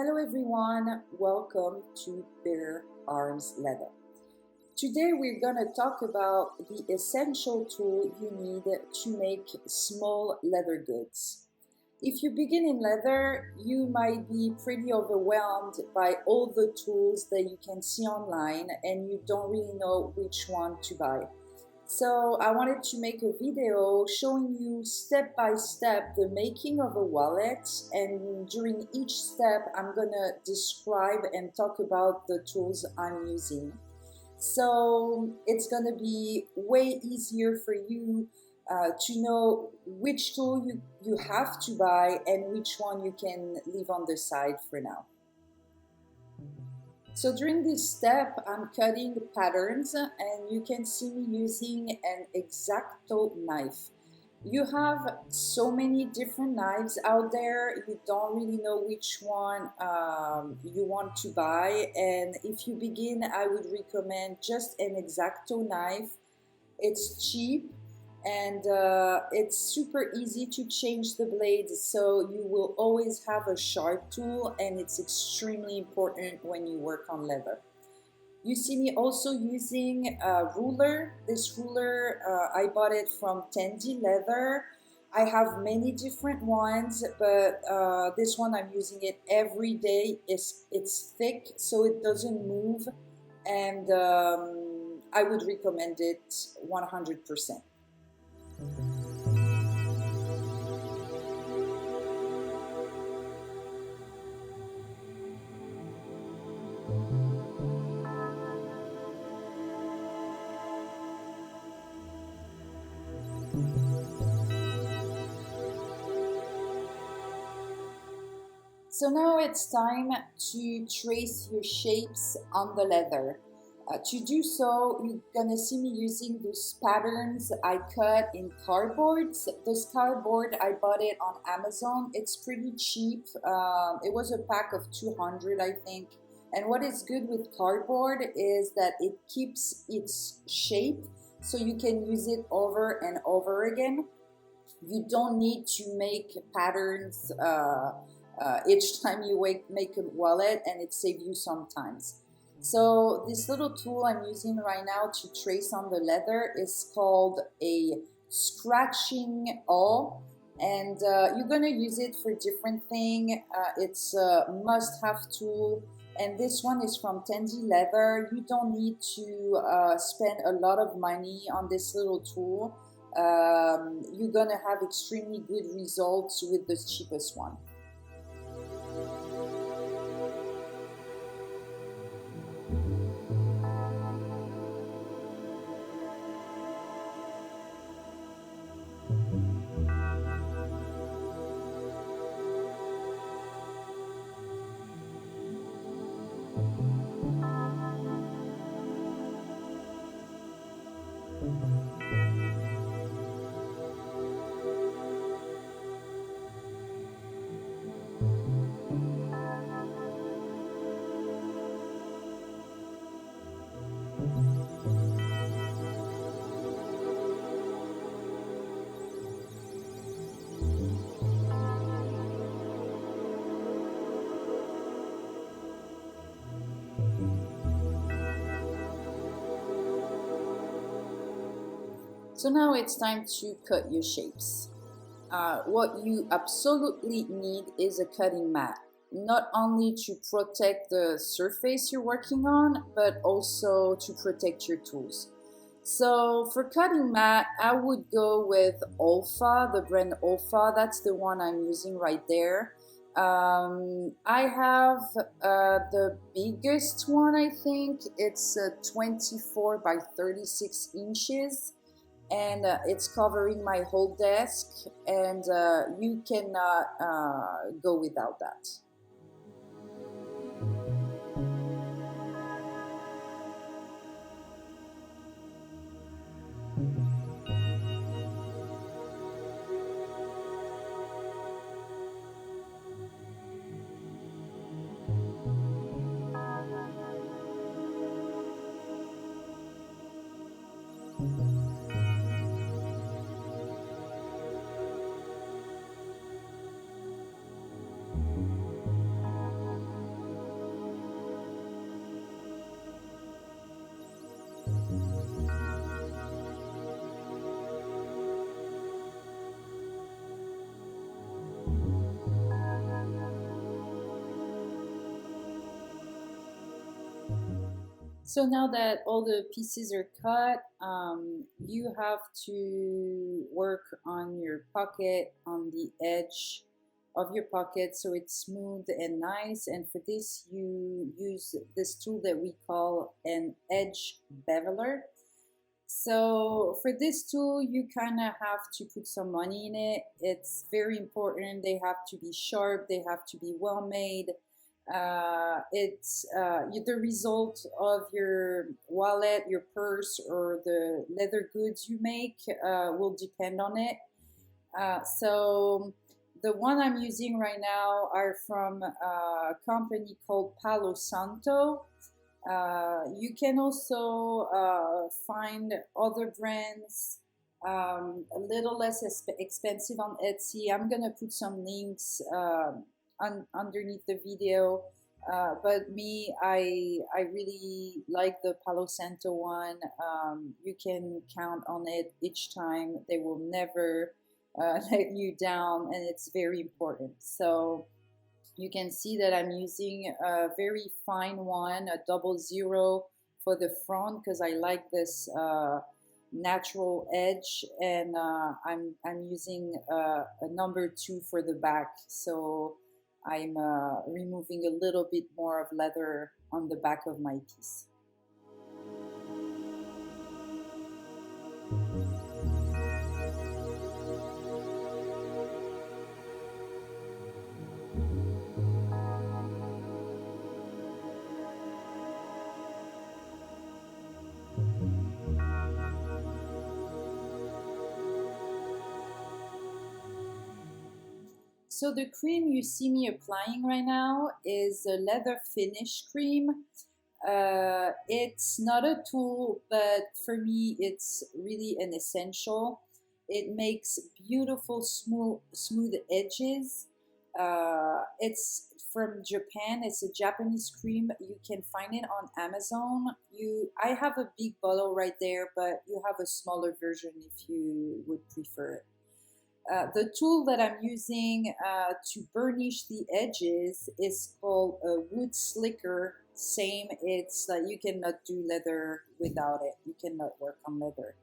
Hello everyone, welcome to Bare Arms Leather. Today we're going to talk about the essential tool you need to make small leather goods. If you begin in leather, you might be pretty overwhelmed by all the tools that you can see online and you don't really know which one to buy. So I wanted to make a video showing you step by step the making of a wallet, and during each step I'm gonna describe and talk about the tools I'm using. So it's gonna be way easier for you to know which tool you have to buy and which one you can leave on the side for now. So during this step, I'm cutting patterns and you can see me using an X-Acto knife. You have so many different knives out there, you don't really know which one you want to buy. And if you begin, I would recommend just an X-Acto knife. It's cheap and it's super easy to change the blades, so you will always have a sharp tool, and it's extremely important when you work on leather. You see me also using a ruler. This ruler, I bought it from Tandy Leather. I have many different ones, but this one I'm using it every day. It's thick, so it doesn't move, and I would recommend it 100%. So now it's time to trace your shapes on the leather. To do so, you're gonna see me using those patterns I cut in cardboard. This cardboard, I bought it on Amazon. It's pretty cheap. It was a pack of 200, I think. And what is good with cardboard is that it keeps its shape, so you can use it over and over again. You don't need to make patterns each time you make a wallet, and it saves you some times. So this little tool I'm using right now to trace on the leather is called a scratching awl, and you're gonna use it for different thing. It's a must-have tool, and this one is from Tandy Leather. You don't need to spend a lot of money on this little tool. You're gonna have extremely good results with the cheapest one. So now it's time to cut your shapes. What you absolutely need is a cutting mat, not only to protect the surface you're working on, but also to protect your tools. So for cutting mat, I would go with OLFA, the brand OLFA. That's the one I'm using right there. I have the biggest one, I think. It's 24 by 36 inches. And it's covering my whole desk, and you cannot go without that. So now that all the pieces are cut, you have to work on your pocket, on the edge of your pocket so it's smooth and nice. And for this, you use this tool that we call an edge beveler. So for this tool, you kind of have to put some money in it. It's very important. They have to be sharp. They have to be well made. It's the result of your wallet, your purse, or the leather goods you make will depend on it. So the one I'm using right now are from a company called Palo Santo. You can also find other brands a little less expensive on Etsy. I'm gonna put some links underneath the video. But me, I really like the Palo Santo one. You can count on it each time. They will never let you down, and it's very important. So you can see that I'm using a very fine one, a 00 for the front because I like this natural edge, and I'm using a number 2 for the back. So I'm removing a little bit more of leather on the back of my piece. So the cream you see me applying right now is a leather finish cream. It's not a tool, but for me it's really an essential. It makes beautiful smooth edges. It's from Japan. It's a Japanese cream. You can find it on Amazon. I have a big bottle right there, but you have a smaller version if you would prefer it. The tool that I'm using to burnish the edges is called a wood slicker. Same, it's like you cannot do leather without it. You cannot work on leather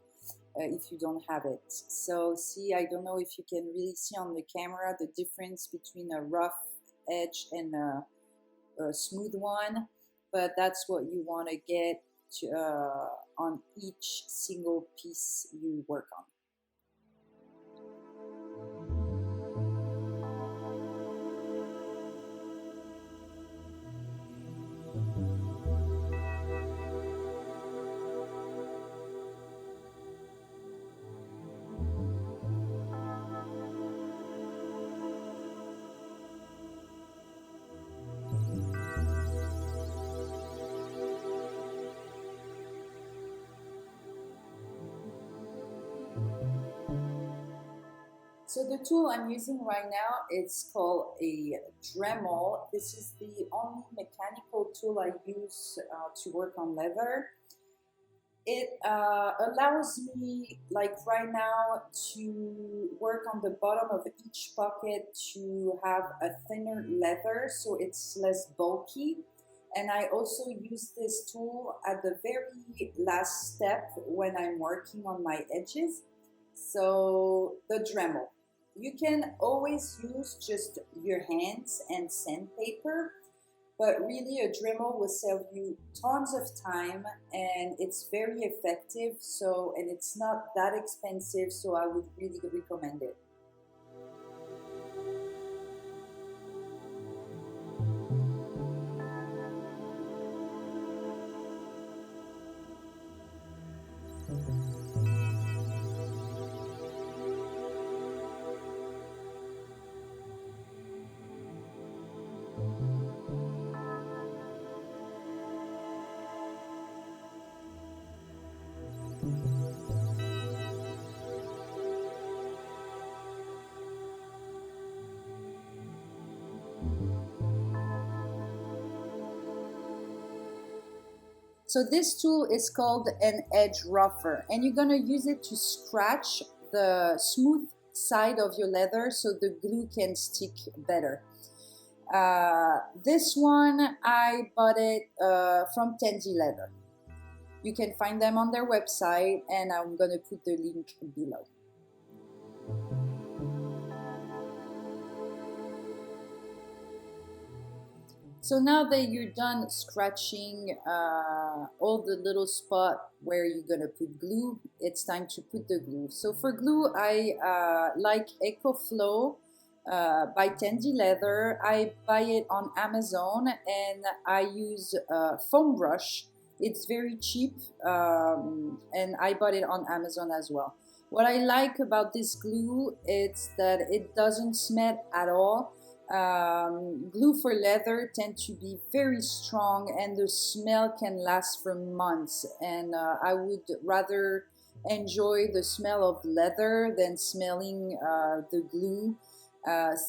if you don't have it. So see, I don't know if you can really see on the camera the difference between a rough edge and a smooth one, but that's what you want to get on each single piece you work on. So the tool I'm using right now is called a Dremmel. This is the only mechanical tool I use to work on leather. It allows me, like right now, to work on the bottom of each pocket to have a thinner leather so it's less bulky. And I also use this tool at the very last step when I'm working on my edges. So the Dremel. You can always use just your hands and sandpaper, but really a Dremel will save you tons of time and it's very effective. So, and it's not that expensive, so I would really recommend it. So this tool is called an edge rougher, and you're gonna use it to scratch the smooth side of your leather so the glue can stick better. This one, I bought it from Tendy Leather. You can find them on their website, and I'm gonna put the link below. So now that you're done scratching all the little spot where you're gonna put glue, it's time to put the glue. So for glue, I like EcoFlow by Tandy Leather. I buy it on Amazon, and I use foam brush. It's very cheap, and I bought it on Amazon as well. What I like about this glue is that it doesn't smell at all. Glue for leather tend to be very strong, and the smell can last for months, and I would rather enjoy the smell of leather than smelling the glue.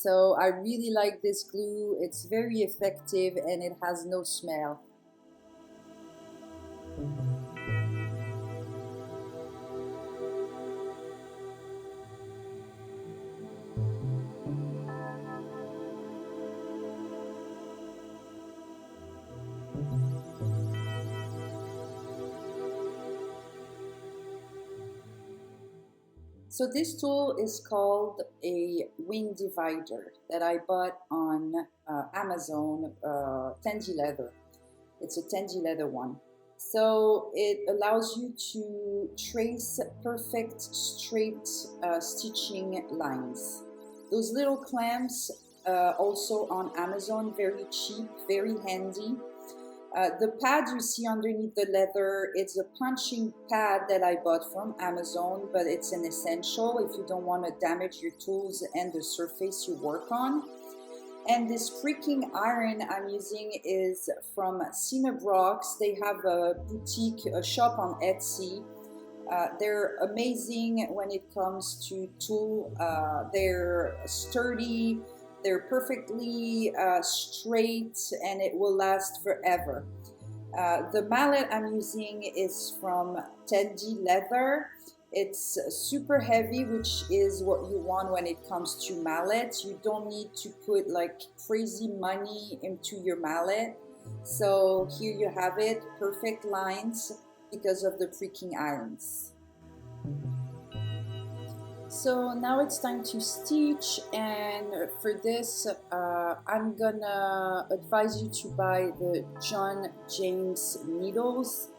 So I really like this glue. It's very effective and it has no smell. So this tool is called a wing divider that I bought on Amazon, Tandy Leather. It's a Tandy Leather one. So it allows you to trace perfect straight stitching lines. Those little clamps, also on Amazon, very cheap, very handy. The pad you see underneath the leather, it's a punching pad that I bought from Amazon, but it's an essential if you don't want to damage your tools and the surface you work on. And this pricking iron I'm using is from Cinnabrox. They have a boutique, a shop on Etsy. They're amazing when it comes to tool. They're sturdy, they're perfectly straight, and it will last forever. The mallet I'm using is from Tandy Leather. It's super heavy, which is what you want when it comes to mallets. You don't need to put like crazy money into your mallet. So here you have it, perfect lines because of the pricking irons. So now it's time to stitch, and for this I'm gonna advise you to buy the John James needles.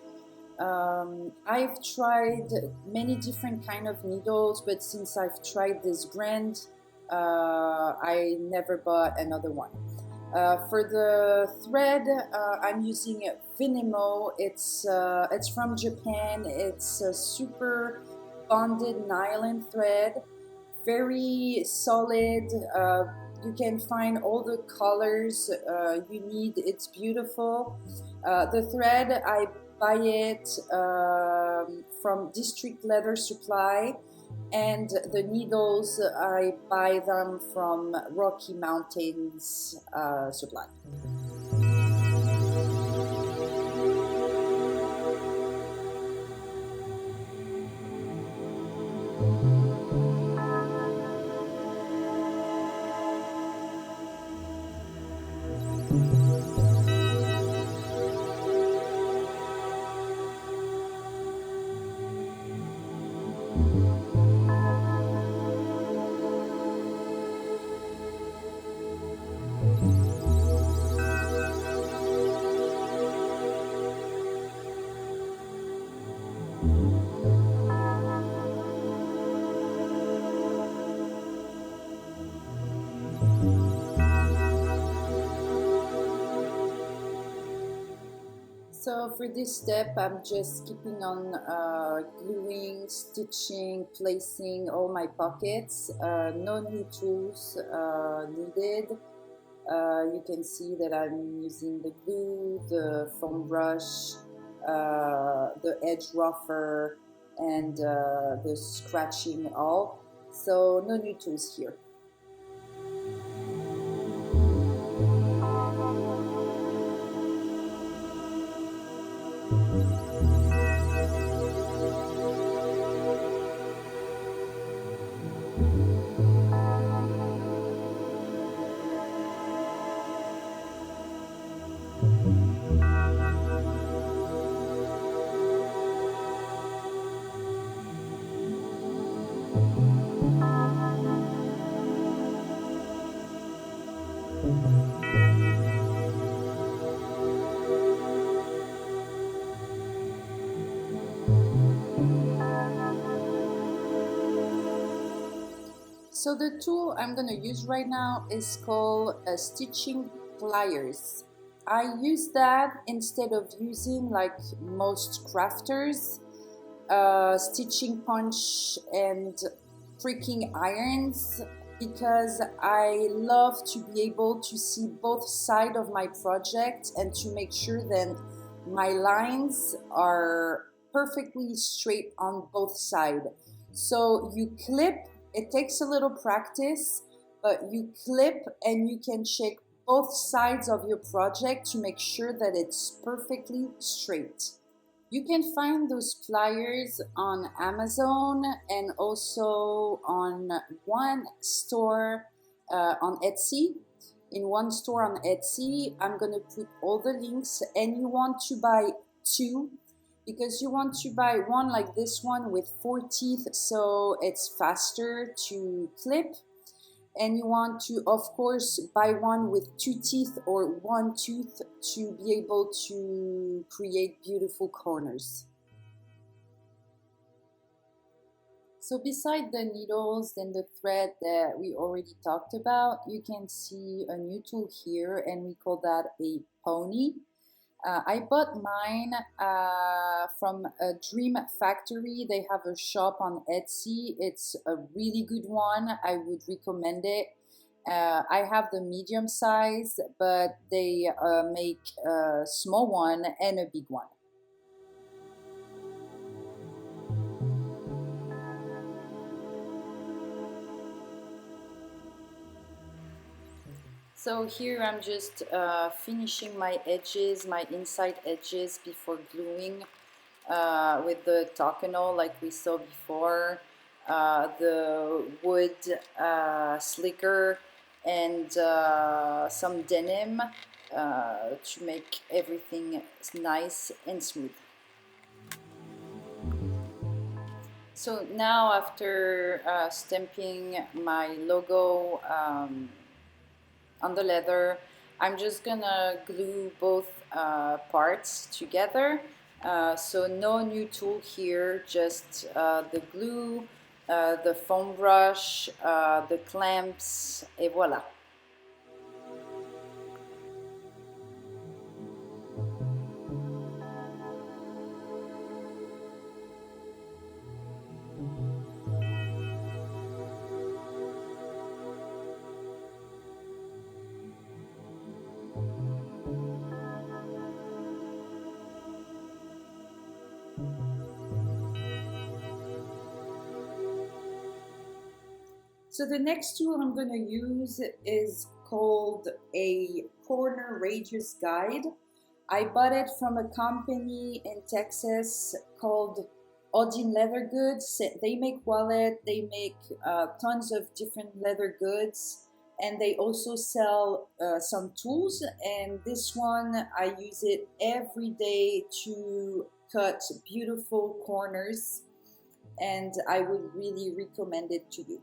I've tried many different kind of needles, but since I've tried this brand, I never bought another one. For the thread, I'm using Vinimo. It's from Japan. It's a super bonded nylon thread, very solid. You can find all the colors you need. It's beautiful. The thread, I buy it from District Leather Supply, and the needles, I buy them from Rocky Mountains Supply. So for this step, I'm just keeping on gluing, stitching, placing all my pockets. No new tools needed. You can see that I'm using the glue, the foam brush, the edge rougher, and the scratching all. So no new tools here. So the tool I'm going to use right now is called stitching pliers. I use that instead of using, like most crafters, stitching punch and freaking irons, because I love to be able to see both sides of my project and to make sure that my lines are perfectly straight on both sides. So you clip, it takes a little practice, but you clip and you can check both sides of your project to make sure that it's perfectly straight. You can find those pliers on Amazon and also on one store on Etsy. In one store on Etsy, I'm going to put all the links, and you want to buy two because you want to buy one like this one with 4 teeth, so it's faster to clip. And you want to, of course, buy one with 2 teeth or 1 tooth to be able to create beautiful corners. So beside the needles and the thread that we already talked about, you can see a new tool here, and we call that a pony. I bought mine from a Dream Factory. They have a shop on Etsy. It's a really good one. I would recommend it. I have the medium size, but they make a small one and a big one. So here I'm just finishing my edges, my inside edges before gluing with the Takenol like we saw before, the wood slicker, and some denim to make everything nice and smooth. So now, after stamping my logo on the leather, I'm just gonna glue both parts together. So no new tool here, just the glue, the foam brush, the clamps, et voila. So the next tool I'm going to use is called a corner radius guide. I bought it from a company in Texas called Odin Leather Goods. They make wallet, they make tons of different leather goods, and they also sell some tools. And this one, I use it every day to cut beautiful corners, and I would really recommend it to you.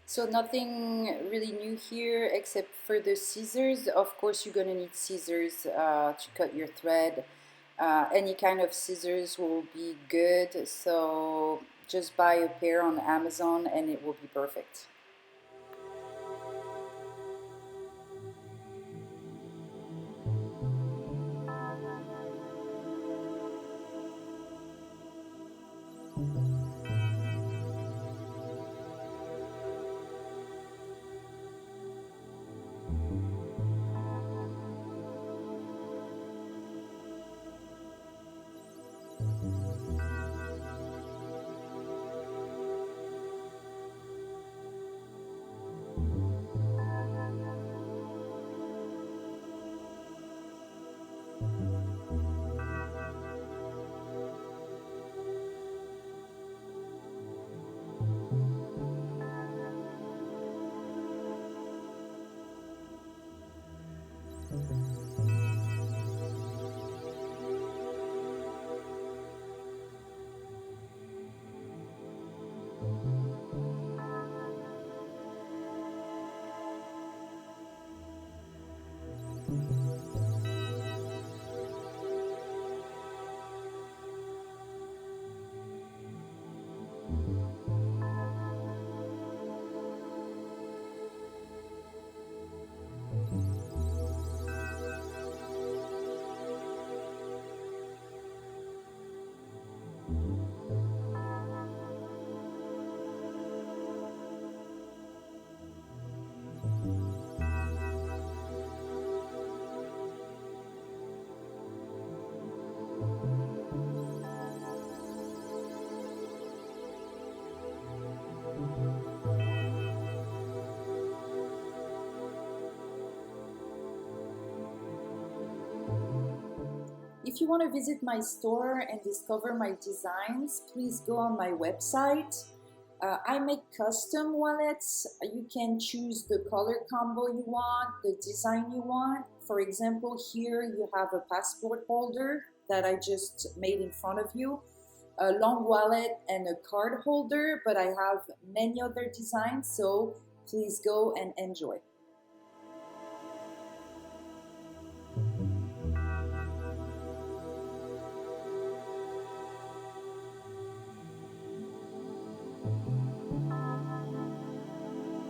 So nothing really new here except for the scissors. Of course, you're gonna need scissors to cut your thread. Any kind of scissors will be good, so just buy a pair on Amazon and it will be perfect. if you want to visit my store and discover my designs, please go on my website. I make custom wallets. You can choose the color combo you want, the design you want. For example, here you have a passport holder that I just made in front of you, a long wallet and a card holder, but I have many other designs, so please go and enjoy.